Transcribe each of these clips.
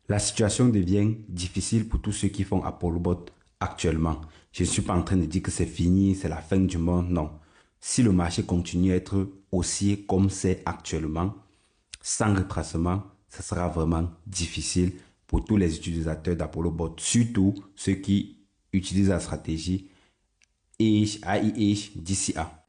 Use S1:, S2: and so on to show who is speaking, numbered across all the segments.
S1: La situation devient difficile pour tous ceux qui font ApolloBot actuellement. Je ne suis pas en train de dire que c'est fini, c'est la fin du monde, non. Si le marché continue à être haussier comme c'est actuellement, sans retracement, ce sera vraiment difficile pour tous les utilisateurs d'ApolloBot, surtout ceux qui utilisent la stratégie AIH DCA.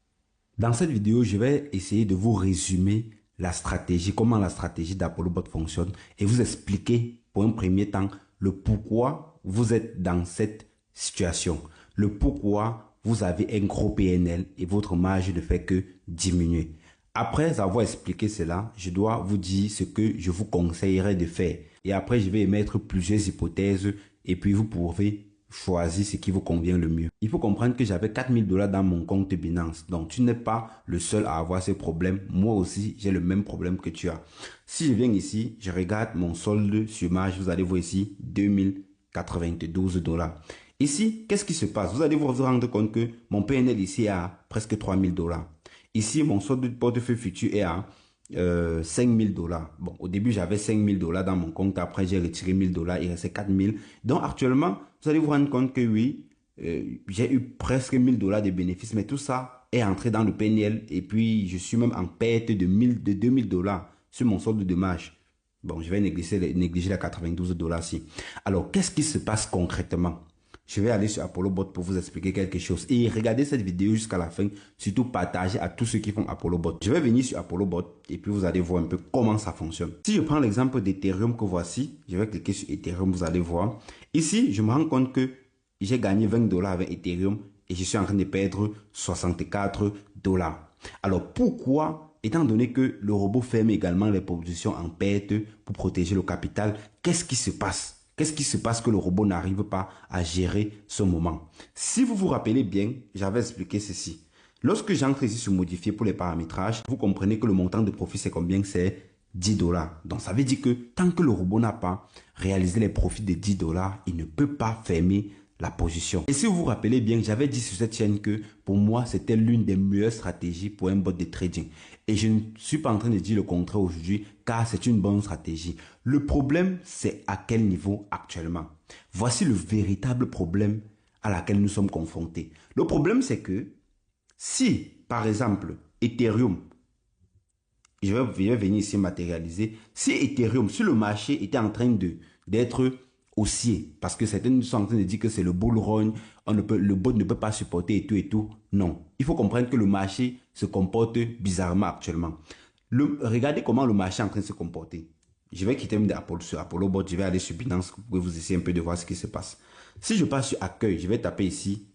S1: Dans cette vidéo, je vais essayer de vous résumer la stratégie, comment la stratégie d'ApolloBot fonctionne et vous expliquer pour un premier temps le pourquoi vous êtes dans cette situation, le pourquoi vous avez un gros PNL et votre marge ne fait que diminuer. Après avoir expliqué cela, je dois vous dire ce que je vous conseillerais de faire. Et après, je vais émettre plusieurs hypothèses et puis vous pourrez choisir ce qui vous convient le mieux. Il faut comprendre que j'avais 4000 $ dans mon compte Binance. Donc, tu n'es pas le seul à avoir ce problème. Moi aussi, j'ai le même problème que tu as. Si je viens ici, je regarde mon solde sur marge. Vous allez voir ici, 2092 $. Ici, qu'est-ce qui se passe? Vous allez vous rendre compte que mon PNL ici est à presque 3000 $. Ici, mon solde de portefeuille futur est à 5000 $. Bon, au début, j'avais 5000 $ dans mon compte. Après, j'ai retiré 1000 $. Il restait 4000. Donc, actuellement, vous allez vous rendre compte que oui, j'ai eu presque 1000 $ de bénéfices. Mais tout ça est entré dans le PNL. Et puis, je suis même en perte de 2000 $ sur mon solde de marge. Bon, je vais négliger les 92 $ ici. Alors, qu'est-ce qui se passe concrètement? Je vais aller sur ApolloBot pour vous expliquer quelque chose. Et regardez cette vidéo jusqu'à la fin. Surtout partagez à tous ceux qui font ApolloBot. Je vais venir sur ApolloBot et puis vous allez voir un peu comment ça fonctionne. Si je prends l'exemple d'Ethereum que voici, je vais cliquer sur Ethereum, vous allez voir. Ici, je me rends compte que j'ai gagné 20 $ avec Ethereum et je suis en train de perdre 64 $. Alors pourquoi, étant donné que le robot ferme également les positions en perte pour protéger le capital, qu'est-ce qui se passe? Qu'est-ce qui se passe que le robot n'arrive pas à gérer ce moment? Si vous vous rappelez bien, j'avais expliqué ceci. Lorsque j'entre ici sur modifier pour les paramétrages, vous comprenez que le montant de profit c'est combien? C'est 10 $. Donc ça veut dire que tant que le robot n'a pas réalisé les profits de 10 $, il ne peut pas fermer la position. Et si vous vous rappelez bien, j'avais dit sur cette chaîne que pour moi, c'était l'une des meilleures stratégies pour un bot de trading. Et je ne suis pas en train de dire le contraire aujourd'hui, car c'est une bonne stratégie. Le problème, c'est à quel niveau actuellement. Voici le véritable problème à laquelle nous sommes confrontés. Le problème, c'est que si, par exemple, Ethereum, je vais venir ici matérialiser, si Ethereum, si le marché était en train d'être haussier, parce que certains sont en train de dire que c'est le bull run, le bot ne peut pas supporter et tout. Non, il faut comprendre que le marché se comporte bizarrement actuellement. Regardez comment le marché est en train de se comporter. Je vais quitter sur ApolloBot, je vais aller sur Binance, vous pouvez vous essayer un peu de voir ce qui se passe. Si je passe sur accueil, je vais taper ici,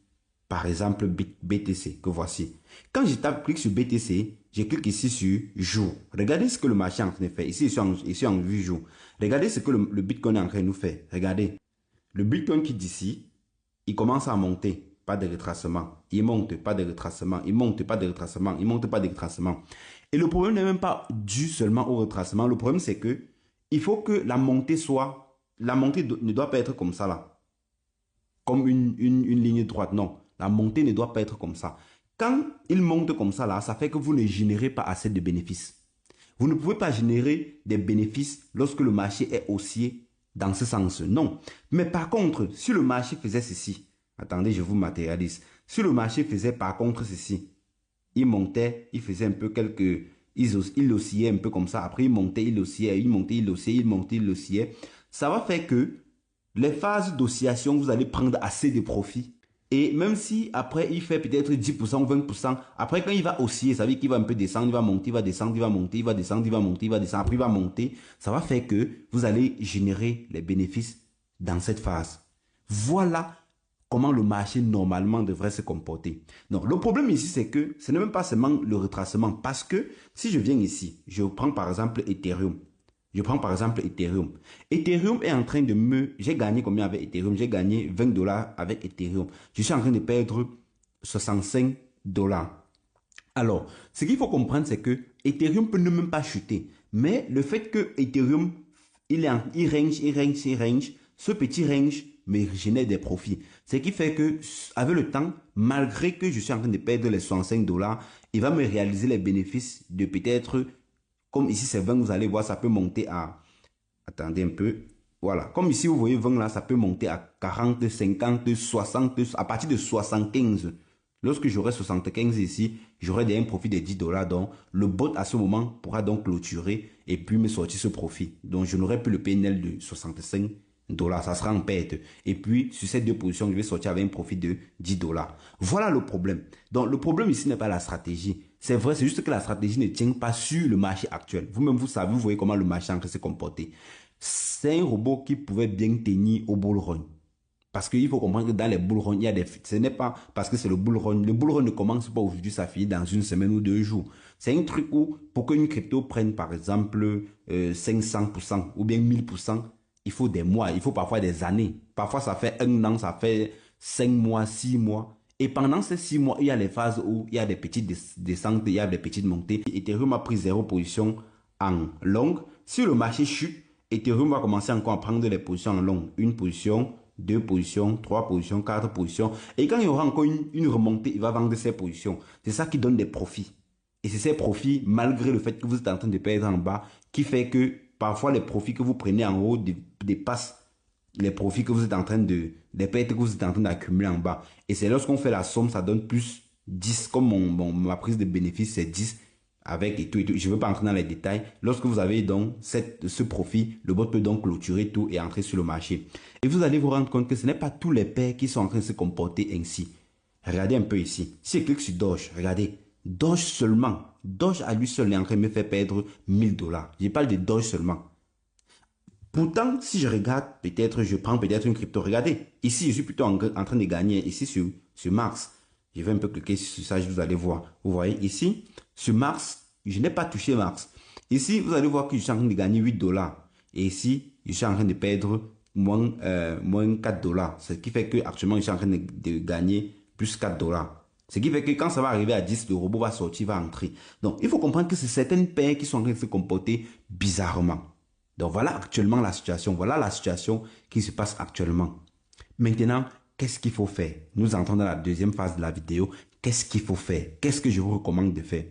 S1: par exemple BTC, que voici. Quand je clique sur BTC, je clique ici sur jour. Regardez ce que le marché est en train de faire. Ici, je suis en vue jour. Regardez ce que le Bitcoin est en train de nous faire. Regardez. Le Bitcoin qui d'ici, il commence à monter. Pas de retracement. Il monte, pas de retracement. Il monte, pas de retracement. Il monte, pas de retracement. Et le problème n'est même pas dû seulement au retracement. Le problème, c'est que il faut que la montée soit... La montée ne doit pas être comme ça, là. Comme une ligne droite. Non. La montée ne doit pas être comme ça. Quand il monte comme ça, là, ça fait que vous ne générez pas assez de bénéfices. Vous ne pouvez pas générer des bénéfices lorsque le marché est haussier dans ce sens. Non. Mais par contre, si le marché faisait ceci, attendez, je vous matérialise. Si le marché faisait par contre ceci, il montait, il faisait un peu quelques... Il oscillait un peu comme ça. Après, il montait, il oscillait, il montait, il oscillait, il montait, il oscillait. Ça va faire que les phases d'oscillation, vous allez prendre assez de profit. Et même si après il fait peut-être 10% ou 20%, après quand il va osciller, ça veut dire qu'il va un peu descendre, il va monter, il va descendre, il va monter, il va descendre, il va monter, il va descendre, après il va monter. Ça va faire que vous allez générer les bénéfices dans cette phase. Voilà comment le marché normalement devrait se comporter. Donc le problème ici, c'est que ce n'est même pas seulement le retracement. Parce que si je viens ici, je prends par exemple Ethereum. Je prends par exemple Ethereum. Ethereum est en train de J'ai gagné combien avec Ethereum? J'ai gagné 20 $ avec Ethereum. Je suis en train de perdre 65 $. Alors, ce qu'il faut comprendre, c'est que Ethereum peut ne même pas chuter. Mais le fait que Ethereum, il range, ce petit range me génère des profits. Ce qui fait que, avec le temps, malgré que je suis en train de perdre les 65 $, il va me réaliser les bénéfices de peut-être... Comme ici c'est 20, vous allez voir, ça peut monter à... Attendez un peu. Voilà. Comme ici, vous voyez 20 là, ça peut monter à 40, 50, 60, à partir de 75. Lorsque j'aurai 75 ici, j'aurai déjà un profit de 10 $. Donc, le bot à ce moment pourra donc clôturer et puis me sortir ce profit. Donc, je n'aurai plus le PNL de 65 $. Ça sera en perte. Et puis, sur ces deux positions, je vais sortir avec un profit de 10 $. Voilà le problème. Donc, le problème ici n'est pas la stratégie. C'est vrai, c'est juste que la stratégie ne tient pas sur le marché actuel. Vous-même, vous savez, vous voyez comment le marché est en train de se comporter. C'est un robot qui pouvait bien tenir au bull run. Parce qu'il faut comprendre que dans les bull run, il y a des... Ce n'est pas parce que c'est le bull run. Le bull run ne commence pas aujourd'hui, ça finit dans une semaine ou 2 jours. C'est un truc où, pour qu'une crypto prenne par exemple 500% ou bien 1000%, il faut des mois, il faut parfois des années. Parfois ça fait 1 an, ça fait 5 mois, 6 mois. Et pendant ces 6 mois, il y a les phases où il y a des petites descentes, il y a des petites montées. Ethereum a pris 0 position en long. Si le marché chute, Ethereum va commencer encore à prendre les positions en long. Une position, 2 positions, 3 positions, 4 positions. Et quand il y aura encore une remontée, il va vendre ses positions. C'est ça qui donne des profits. Et c'est ces profits, malgré le fait que vous êtes en train de perdre en bas, qui fait que parfois les profits que vous prenez en haut dépassent les profits que vous êtes en train les pertes que vous êtes en train d'accumuler en bas. Et c'est lorsqu'on fait la somme, ça donne plus 10. Comme ma prise de bénéfice, c'est 10 avec et tout et tout. Je ne veux pas entrer dans les détails. Lorsque vous avez donc ce profit, le bot peut donc clôturer tout et entrer sur le marché. Et vous allez vous rendre compte que ce n'est pas tous les pairs qui sont en train de se comporter ainsi. Regardez un peu ici. Si je clique sur Doge, regardez. Doge seulement. Doge à lui seul est en train de me faire perdre 1000 $. Je parle de Doge seulement. Pourtant, si je regarde, peut-être, je prends peut-être une crypto. Regardez, ici, je suis plutôt en train de gagner. Ici, sur Mars. Je vais un peu cliquer sur ça, vous allez voir. Vous voyez, ici, sur Mars, je n'ai pas touché Mars. Ici, vous allez voir que je suis en train de gagner 8 $. Et ici, je suis en train de perdre moins 4 $. Ce qui fait que actuellement, je suis en train de gagner plus 4 $. Ce qui fait que quand ça va arriver à 10, le robot va sortir, va entrer. Donc, il faut comprendre que c'est certaines paires qui sont en train de se comporter bizarrement. Donc, voilà actuellement la situation. Voilà la situation qui se passe actuellement. Maintenant, qu'est-ce qu'il faut faire? Nous entrons dans la deuxième phase de la vidéo. Qu'est-ce qu'il faut faire? Qu'est-ce que je vous recommande de faire?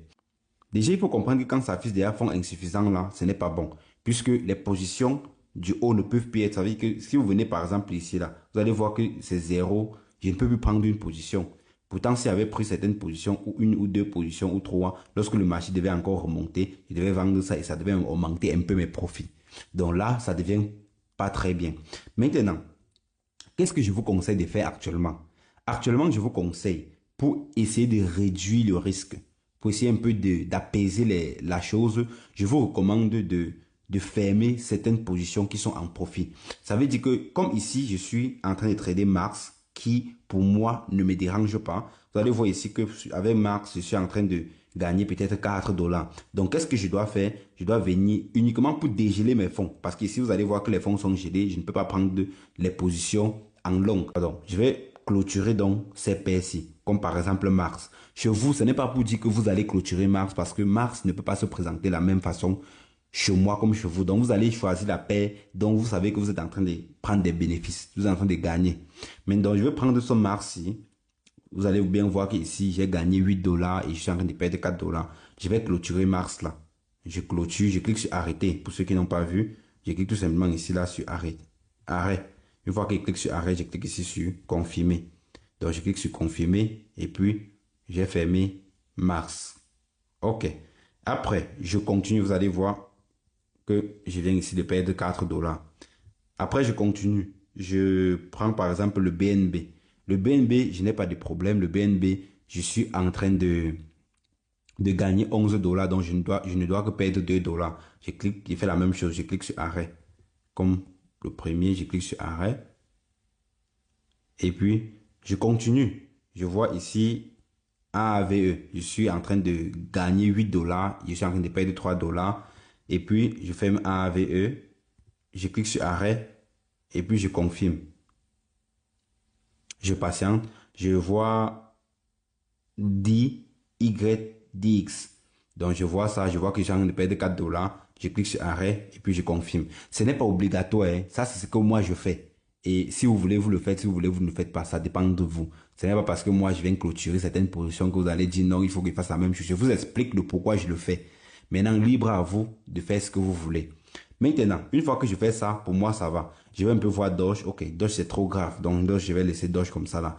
S1: Déjà, il faut comprendre que quand ça affiche des fonds insuffisants, là, ce n'est pas bon. Puisque les positions du haut ne peuvent plus être. Ça veut dire que si vous venez par exemple ici, là, vous allez voir que c'est 0. Je ne peux plus prendre une position. Pourtant, si j'avais pris certaines positions, ou 1 ou 2 positions, ou 3, lorsque le marché devait encore remonter, je devais vendre ça et ça devait augmenter un peu mes profits. Donc là, ça devient pas très bien. Maintenant, qu'est-ce que je vous conseille de faire actuellement? Actuellement, je vous conseille, pour essayer de réduire le risque, pour essayer un peu d'apaiser la chose, je vous recommande de fermer certaines positions qui sont en profit. Ça veut dire que, comme ici, je suis en train de trader Mars, qui, pour moi, ne me dérange pas. Vous allez voir ici que avec Mars, je suis en train de gagner peut-être 4 $. Donc, qu'est-ce que je dois faire? Je dois venir uniquement pour dégeler mes fonds. Parce qu'ici, vous allez voir que les fonds sont gelés. Je ne peux pas prendre les positions en long. Pardon. Je vais clôturer donc ces paires-ci, comme par exemple Mars. Chez vous, ce n'est pas pour dire que vous allez clôturer Mars parce que Mars ne peut pas se présenter de la même façon chez moi comme chez vous. Donc, vous allez choisir la paire dont vous savez que vous êtes en train de prendre des bénéfices. Vous êtes en train de gagner. Maintenant, je vais prendre ce Mars-ci. Vous allez bien voir qu'ici, j'ai gagné 8 $ et je suis en train de perdre 4 $. Je vais clôturer Mars là. Je clôture, je clique sur arrêter. Pour ceux qui n'ont pas vu, je clique tout simplement ici là sur arrêt. Arrêt. Une fois que je clique sur arrêt, je clique ici sur confirmer. Donc, je clique sur confirmer et puis j'ai fermé Mars. OK. Après, je continue. Vous allez voir que je viens ici de perdre 4 $. Après, je continue. Je prends par exemple le BNB. Le BNB, je n'ai pas de problème. Le BNB, je suis en train de gagner 11 $. Donc, je ne dois que perdre 2 $. Je clique, je fais la même chose. Je clique sur arrêt. Comme le premier, je clique sur arrêt. Et puis, je continue. Je vois ici AAVE. Je suis en train de gagner 8 $. Je suis en train de perdre 3 $. Et puis, je ferme AAVE. Je clique sur arrêt. Et puis, je confirme. Je patiente. Je vois DYDX. Donc, je vois ça. Je vois que j'ai en train de perdre 4 $. Je clique sur arrêt. Et puis, je confirme. Ce n'est pas obligatoire. Hein. Ça, c'est ce que moi, je fais. Et si vous voulez, vous le faites. Si vous voulez, vous ne le faites pas. Ça dépend de vous. Ce n'est pas parce que moi, je viens clôturer certaines positions que vous allez dire non, il faut que je fasse la même chose. Je vous explique le pourquoi je le fais. Maintenant, libre à vous de faire ce que vous voulez. Maintenant, une fois que je fais ça, pour moi, ça va. Je vais un peu voir Doge. Ok, Doge, c'est trop grave. Donc, Doge, je vais laisser Doge comme ça là.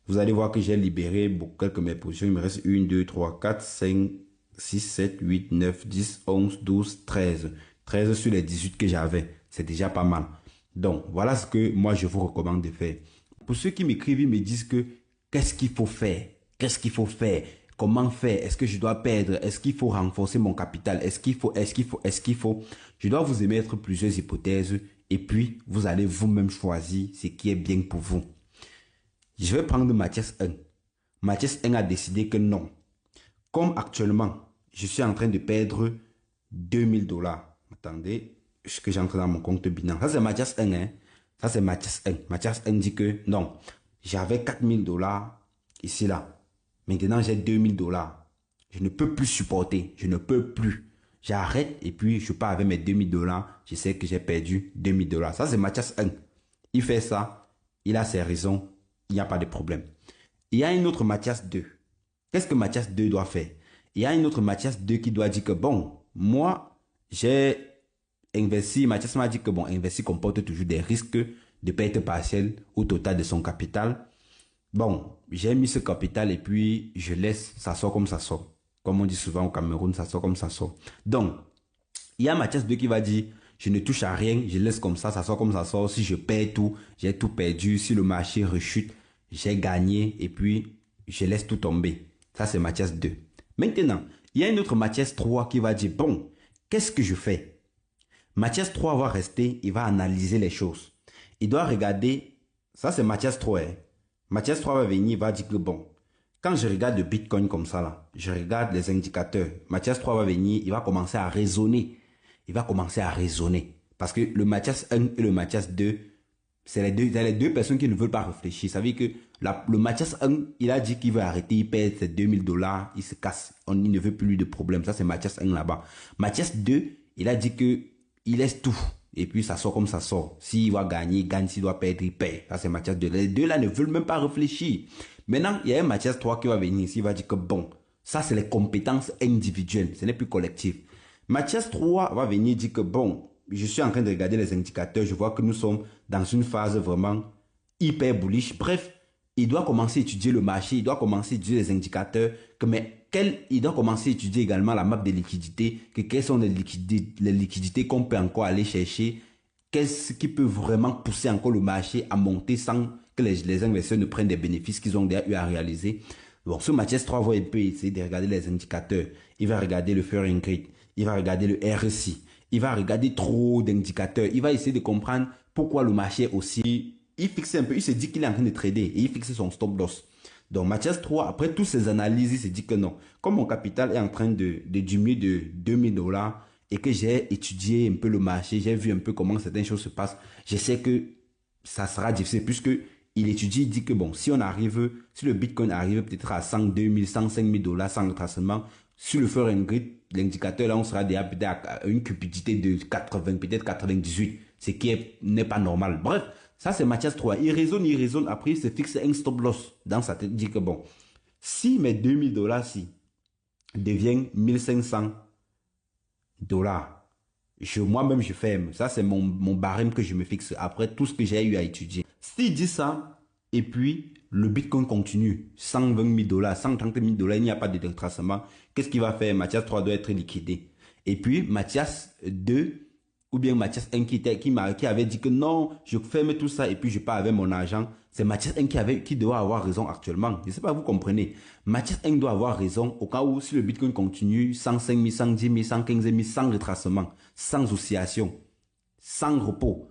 S1: Vous allez voir que j'ai libéré quelques de mes positions. Il me reste 1, 2, 3, 4, 5, 6, 7, 8, 9, 10, 11, 12, 13. 13 sur les 18 que j'avais. C'est déjà pas mal. Donc, voilà ce que moi, je vous recommande de faire. Pour ceux qui m'écrivent, ils me disent que qu'est-ce qu'il faut faire? Qu'est-ce qu'il faut faire? Comment faire? Est-ce que je dois perdre? Est-ce qu'il faut renforcer mon capital? Est-ce qu'il faut? Je dois vous émettre plusieurs hypothèses et puis vous allez vous-même choisir ce qui est bien pour vous. Je vais prendre Mathias 1. Mathias 1 a décidé que non. Comme actuellement, je suis en train de perdre 2000 $. Attendez, ce que j'entre dans mon compte Binance. Ça, c'est Mathias 1. Hein? Ça, c'est Mathias 1. Mathias 1 dit que non. J'avais 4000 $ ici, là. Maintenant, j'ai 2000 $. Je ne peux plus supporter. Je ne peux plus. J'arrête et puis je pars avec mes 2000 $. Je sais que j'ai perdu 2000 $. Ça, c'est Mathias 1. Il fait ça. Il a ses raisons. Il n'y a pas de problème. Il y a une autre Mathias 2. Qu'est-ce que Mathias 2 doit faire? Il y a une autre Mathias 2 qui doit dire que bon, moi, j'ai investi. Mathias m'a dit que bon, investi comporte toujours des risques de perte partielle au total de son capital. Bon, j'ai mis ce capital et puis je laisse, ça sort comme ça sort. Comme on dit souvent au Cameroun, ça sort comme ça sort. Donc, il y a Mathias 2 qui va dire, je ne touche à rien, je laisse comme ça sort comme ça sort. Si je perds tout, j'ai tout perdu. Si le marché rechute, j'ai gagné et puis je laisse tout tomber. Ça, c'est Mathias 2. Maintenant, il y a une autre Mathias 3 qui va dire, bon, qu'est-ce que je fais? Mathias 3 va rester, il va analyser les choses. Il doit regarder, ça c'est Mathias 3. Hein. Mathias 3 va venir, il va dire que bon, quand je regarde le Bitcoin comme ça là, je regarde les indicateurs. Mathias 3 va venir, il va commencer à raisonner. Il va commencer à raisonner. Parce que le Mathias 1 et le Mathias 2, c'est les deux personnes qui ne veulent pas réfléchir. Ça veut dire que le Mathias 1, il a dit qu'il veut arrêter, il perd ses 2000 $, il se casse. Il ne veut plus de problème. Ça, c'est Mathias 1 là-bas. Mathias 2, il a dit que il laisse tout. Et puis, ça sort comme ça sort. S'il va gagner, il gagne. S'il doit perdre, il perd. Ça, c'est Mathias 2. Les deux là ne veulent même pas réfléchir. Maintenant, il y a un Mathias 3 qui va venir ici. Il va dire que bon, ça, c'est les compétences individuelles. Ce n'est plus collectif. Mathias 3 va venir dire que bon, je suis en train de regarder les indicateurs. Je vois que nous sommes dans une phase vraiment hyper bullish. Bref, il doit commencer à étudier le marché. Il doit commencer à étudier les indicateurs. Il doit commencer à étudier également la map de liquidité. Quelles sont les liquidités qu'on peut encore aller chercher. Qu'est-ce qui peut vraiment pousser encore le marché à monter sans que les investisseurs ne prennent des bénéfices qu'ils ont déjà eu à réaliser. Bon, ce Mathias 3 va essayer de regarder les indicateurs. Il va regarder le Fahrenheit. Il va regarder le RSI. Il va regarder trop d'indicateurs. Il va essayer de comprendre pourquoi le marché aussi. Il fixe un peu. Il se dit qu'il est en train de trader et il fixe son stop loss. Donc, Mathias 3, après toutes ces analyses, il se dit que non. Comme mon capital est en train de diminuer de 2000 $ et que j'ai étudié un peu le marché, j'ai vu un peu comment certaines choses se passent, je sais que ça sera difficile puisque il étudie, il dit que bon, si le Bitcoin arrive peut-être à 102 000, 105 000 $ sans retracement, sur le Fahrenheit, l'indicateur là, on sera déjà peut-être à une cupidité de 80, peut-être 98, ce qui n'est pas normal. Bref, ça c'est Mathias 3. Il raisonne, après il se fixe un stop loss dans sa tête. Il dit que bon, si mes 2000 $ si deviennent 1500 $, moi-même je ferme. Ça c'est mon barème que je me fixe après tout ce que j'ai eu à étudier. S'il dit ça, et puis le Bitcoin continue, 120 000 $, 130 000 $, il n'y a pas de retracement, qu'est-ce qu'il va faire? Mathias 3 doit être liquidé. Et puis Mathias 2, ou bien Mathias 1 qui avait dit que non, je ferme tout ça et puis je pars avec mon argent. C'est Mathias 1 qui doit avoir raison actuellement. Je ne sais pas, vous comprenez. Mathias 1 doit avoir raison au cas où si le Bitcoin continue, 105 000, 110 000, 115 000, sans retracement, sans oscillation, sans repos.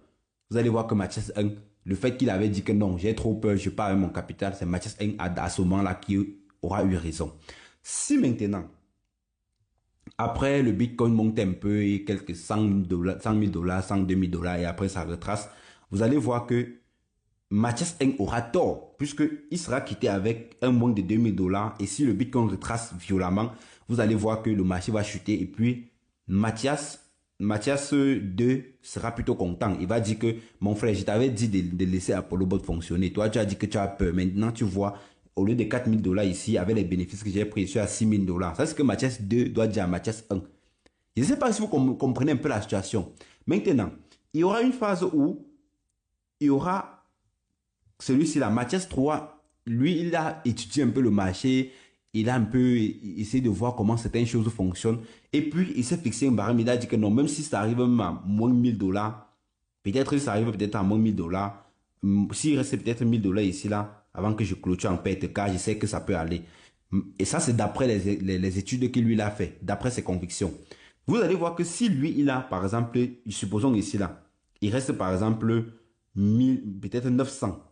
S1: Vous allez voir que Mathias 1, le fait qu'il avait dit que non, j'ai trop peur, je pars avec mon capital, c'est Mathias 1 à ce moment-là qui aura eu raison. Si maintenant, après le Bitcoin monte un peu et quelques 100 000 $, 102 000 $ et après ça retrace, vous allez voir que Mathias 1 aura tort puisqu'il sera quitté avec un manque de 2000 $ et si le Bitcoin retrace violemment, vous allez voir que le marché va chuter et puis Mathias 2 sera plutôt content. Il va dire que mon frère, je t'avais dit de laisser Apollobot fonctionner. Toi, tu as dit que tu as peur. Maintenant, tu vois, au lieu de 4 000 $ ici, avec les bénéfices que j'ai pris, je suis à 6 000 $. Ça, c'est ce que Mathias 2 doit dire à Mathias 1. Je ne sais pas si vous comprenez un peu la situation. Maintenant, il y aura une phase où il y aura celui-ci, la Mathias 3, lui, il a étudié un peu le marché, il a un peu essayé de voir comment certaines choses fonctionnent. Et puis, il s'est fixé un barème, il a dit que non, même si ça arrive même à moins de 1000 $, peut-être ça arrive peut-être à moins de 1000 $, s'il reste peut-être 1000 $ ici, là, avant que je clôture en perte, car je sais que ça peut aller. Et ça, c'est d'après les études qu'il lui a fait, d'après ses convictions. Vous allez voir que si lui, il a, par exemple, supposons ici, là, il reste, par exemple, 1000, peut-être 900.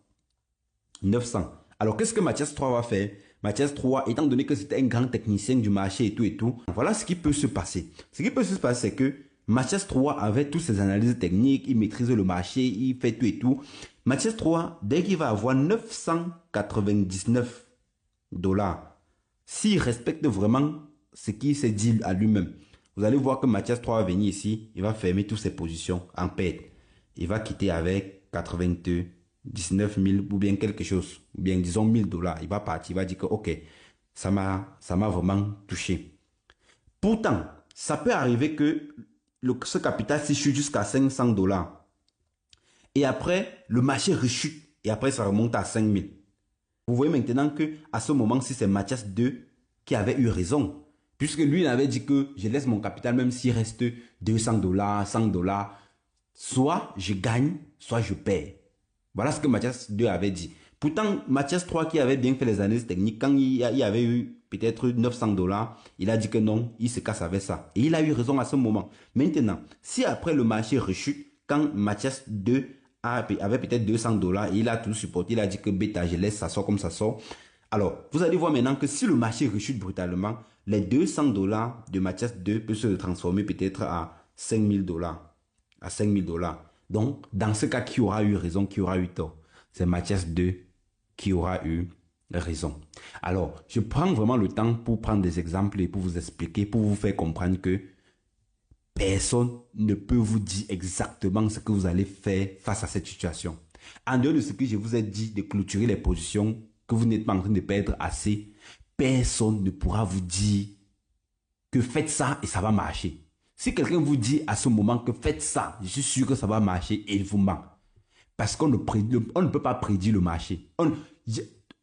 S1: 900. Alors, qu'est-ce que Mathias 3 va faire? Mathias 3, étant donné que c'était un grand technicien du marché et tout, voilà ce qui peut se passer. Ce qui peut se passer, c'est que Mathias 3 avait toutes ses analyses techniques, il maîtrise le marché, il fait tout et tout. Mathias 3, dès qu'il va avoir 999 $, s'il respecte vraiment ce qu'il s'est dit à lui-même, vous allez voir que Mathias 3 va venir ici, il va fermer toutes ses positions en perte. Il va quitter avec 19 000 ou bien quelque chose, ou bien disons 1000 $. Il va partir, il va dire que ok, ça m'a vraiment touché. Pourtant, ça peut arriver que ce capital s'y chute jusqu'à 500 $. Et après, le marché rechute. Et après, ça remonte à 5000. Vous voyez maintenant que à ce moment-ci, c'est Mathias 2 qui avait eu raison. Puisque lui, il avait dit que je laisse mon capital même s'il reste 200 $, 100 $. Soit je gagne, soit je perds. Voilà ce que Mathias 2 avait dit. Pourtant, Mathias 3 qui avait bien fait les analyses techniques, quand il y avait eu peut-être 900 $, il a dit que non, il se casse avec ça. Et il a eu raison à ce moment. Maintenant, si après le marché rechute, quand Mathias 2 avait peut-être 200 $, et il a tout supporté, il a dit que bêta, je laisse, ça sort comme ça sort. Alors, vous allez voir maintenant que si le marché rechute brutalement, les 200 $ de Mathias 2 peuvent se transformer peut-être à 5000 $. À 5000 $. Donc, dans ce cas, qui aura eu raison, qui aura eu tort? C'est Mathias 2 qui aura eu raison. Alors, je prends vraiment le temps pour prendre des exemples et pour vous expliquer, pour vous faire comprendre que personne ne peut vous dire exactement ce que vous allez faire face à cette situation. En dehors de ce que je vous ai dit de clôturer les positions, que vous n'êtes pas en train de perdre assez, personne ne pourra vous dire que faites ça et ça va marcher. Si quelqu'un vous dit à ce moment que faites ça, je suis sûr que ça va marcher et il vous ment. Parce qu'on ne peut pas prédire le marché.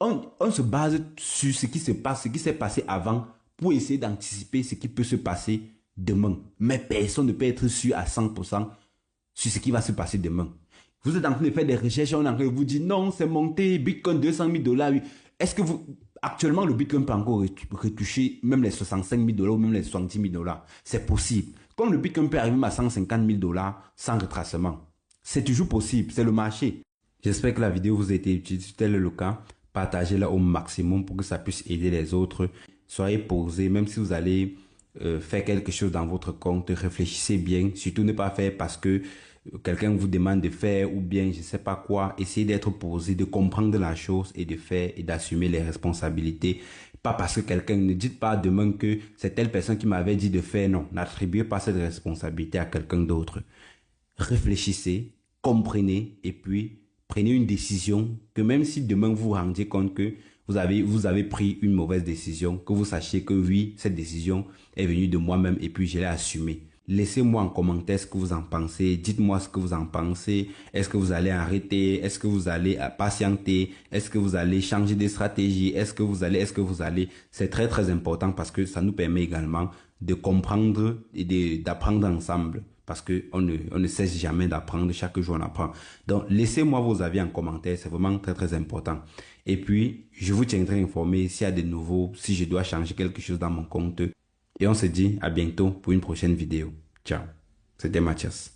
S1: On se base sur ce qui se passe, ce qui s'est passé avant pour essayer d'anticiper ce qui peut se passer demain. Mais personne ne peut être sûr à 100% sur ce qui va se passer demain. Vous êtes en train de faire des recherches, on est en train de vous dire non, c'est monté, Bitcoin 200 000 $. Est-ce que actuellement, le Bitcoin peut encore retoucher même les 65 000 $ ou même les 70 000 $? C'est possible. Comme le Bitcoin peut arriver à 150 000 $ sans retracement. C'est toujours possible, c'est le marché. J'espère que la vidéo vous a été utile. Si tel est le cas, partagez-la au maximum pour que ça puisse aider les autres. Soyez posés, même si vous allez faire quelque chose dans votre compte, réfléchissez bien. Surtout ne pas faire parce que quelqu'un vous demande de faire ou bien je sais pas quoi. Essayez d'être posé, de comprendre la chose et de faire et d'assumer les responsabilités. Pas parce que quelqu'un, ne dites pas demain que c'est telle personne qui m'avait dit de faire. Non, n'attribuez pas cette responsabilité à quelqu'un d'autre. Réfléchissez, comprenez et puis prenez une décision que même si demain vous vous rendiez compte que vous avez pris une mauvaise décision, que vous sachiez que oui, cette décision est venue de moi-même et puis je l'ai assumée. Laissez-moi en commentaire ce que vous en pensez. Dites-moi ce que vous en pensez. Est-ce que vous allez arrêter? Est-ce que vous allez patienter? Est-ce que vous allez changer de stratégie? Est-ce que vous allez? C'est très très important parce que ça nous permet également de comprendre et d'apprendre ensemble. Parce qu'on ne cesse jamais d'apprendre, chaque jour on apprend. Donc, laissez-moi vos avis en commentaire, c'est vraiment très très important. Et puis, je vous tiendrai informé s'il y a de nouveaux, si je dois changer quelque chose dans mon compte. Et on se dit à bientôt pour une prochaine vidéo. Ciao, c'était Mathias.